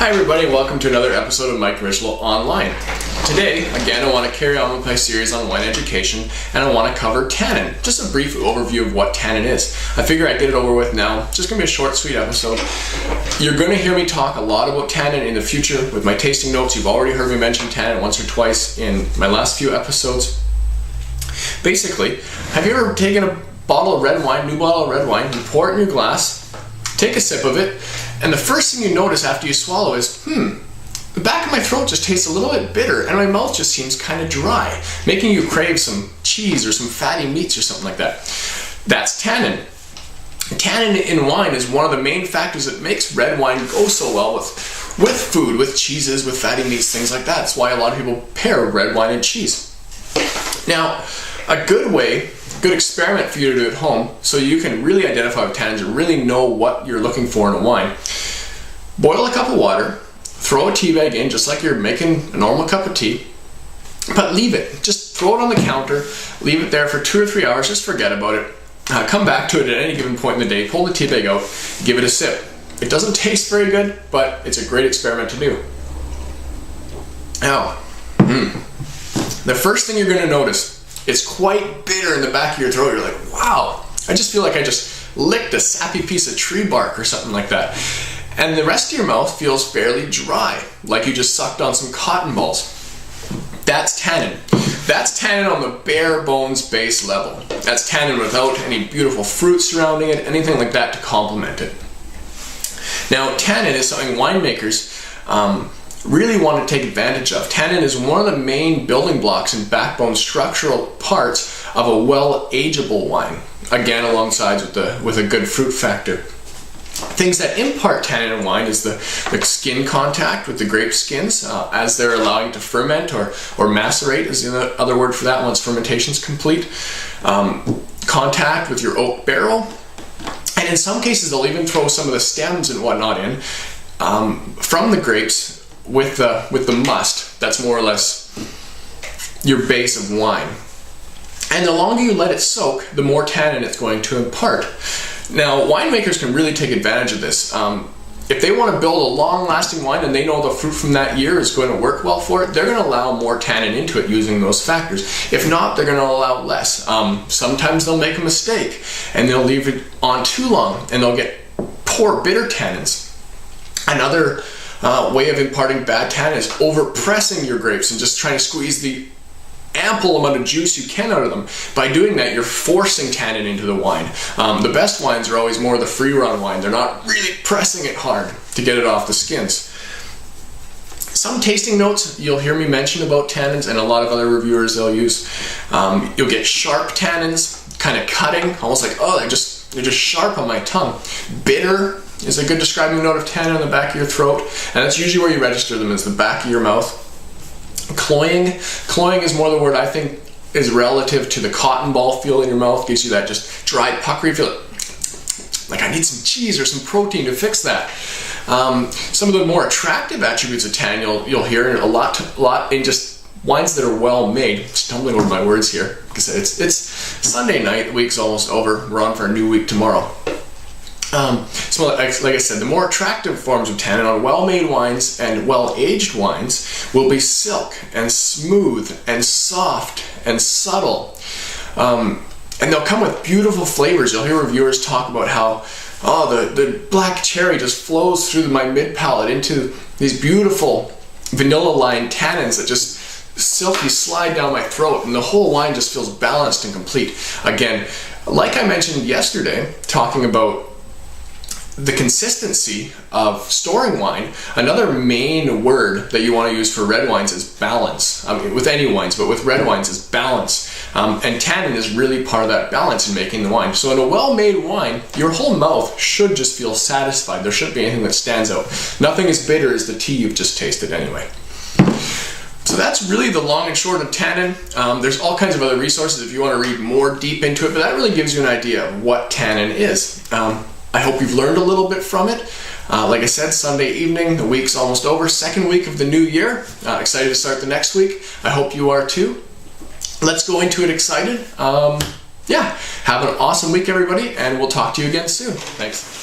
Hi everybody, welcome to another episode of Nierychlo Online. Today, again, I want to carry on with my series on wine education, and I want to cover tannin. Just a brief overview of what tannin is. I figure I'd get it over with now. Just going to be a short, sweet episode. You're going to hear me talk a lot about tannin in the future with my tasting notes. You've already heard me mention tannin once or twice in my last few episodes. Basically, have you ever taken a bottle of red wine, new bottle of red wine, you pour it in your glass, take a sip of it, and the first thing you notice after you swallow is, the back of my throat just tastes a little bit bitter and my mouth just seems kind of dry, making you crave some cheese or some fatty meats or something like that. That's tannin. Tannin in wine is one of the main factors that makes red wine go so well with food, with cheeses, with fatty meats, things like that. That's why a lot of people pair red wine and cheese. Now, a good experiment for you to do at home so you can really identify with tannins and really know what you're looking for in a wine. Boil a cup of water, throw a tea bag in just like you're making a normal cup of tea, but leave it. Just throw it on the counter, leave it there for 2 or 3 hours, just forget about it. Come back to it at any given point in the day, pull the tea bag out, give it a sip. It doesn't taste very good, but it's a great experiment to do. Now, the first thing you're going to notice, it's quite bitter in the back of your throat. You're like, wow, I just feel like I just licked a sappy piece of tree bark or something like that. And the rest of your mouth feels fairly dry, like you just sucked on some cotton balls. That's tannin. That's tannin on the bare bones base level. That's tannin without any beautiful fruit surrounding it, anything like that to complement it. Now, tannin is something winemakers really want to take advantage of. Tannin is one of the main building blocks and backbone structural parts of a well-ageable wine. Again, alongside with a good fruit factor. Things that impart tannin in wine is the skin contact with the grape skins as they're allowing to ferment or macerate is the other word for that once fermentation's complete. Contact with your oak barrel. And in some cases, they'll even throw some of the stems and whatnot in from the grapes with the must. That's more or less your base of wine. And the longer you let it soak, the more tannin it's going to impart. Now, winemakers can really take advantage of this. If they want to build a long-lasting wine and they know the fruit from that year is going to work well for it, they're going to allow more tannin into it using those factors. If not, they're going to allow less. Sometimes they'll make a mistake and they'll leave it on too long and they'll get poor bitter tannins. Another way of imparting bad tannin is overpressing your grapes and just trying to squeeze the ample amount of juice you can out of them. By doing that, you're forcing tannin into the wine. The best wines are always more the free-run wine. They're not really pressing it hard to get it off the skins. Some tasting notes you'll hear me mention about tannins, and a lot of other reviewers they'll use. You'll get sharp tannins, kind of cutting, almost like, oh, they're just sharp on my tongue. Bitter is a good describing note of tannin on the back of your throat, and that's usually where you register them, is the back of your mouth. Cloying is more the word I think is relative to the cotton ball feel in your mouth. Gives you that just dry, puckery feel. Like I need some cheese or some protein to fix that. Some of the more attractive attributes of tannin you'll hear a lot in just wines that are well made. Stumbling over my words here because it's Sunday night. The week's almost over. We're on for a new week tomorrow. So like I said, the more attractive forms of tannin on well-made wines and well-aged wines will be silk and smooth and soft and subtle. And they'll come with beautiful flavors. You'll hear reviewers talk about how, the black cherry just flows through my mid-palate into these beautiful vanilla-lined tannins that just silky slide down my throat, and the whole wine just feels balanced and complete. Again, like I mentioned yesterday, talking about the consistency of storing wine, another main word that you want to use for red wines is balance. I mean, with any wines, but with red wines is balance. And tannin is really part of that balance in making the wine. So in a well-made wine, your whole mouth should just feel satisfied. There shouldn't be anything that stands out. Nothing as bitter as the tea you've just tasted anyway. So that's really the long and short of tannin. There's all kinds of other resources if you want to read more deep into it, but that really gives you an idea of what tannin is. I hope you've learned a little bit from it. Like I said, Sunday evening, the week's almost over. Second week of the new year. Excited to start the next week. I hope you are too. Let's go into it excited. Have an awesome week, everybody, and we'll talk to you again soon. Thanks.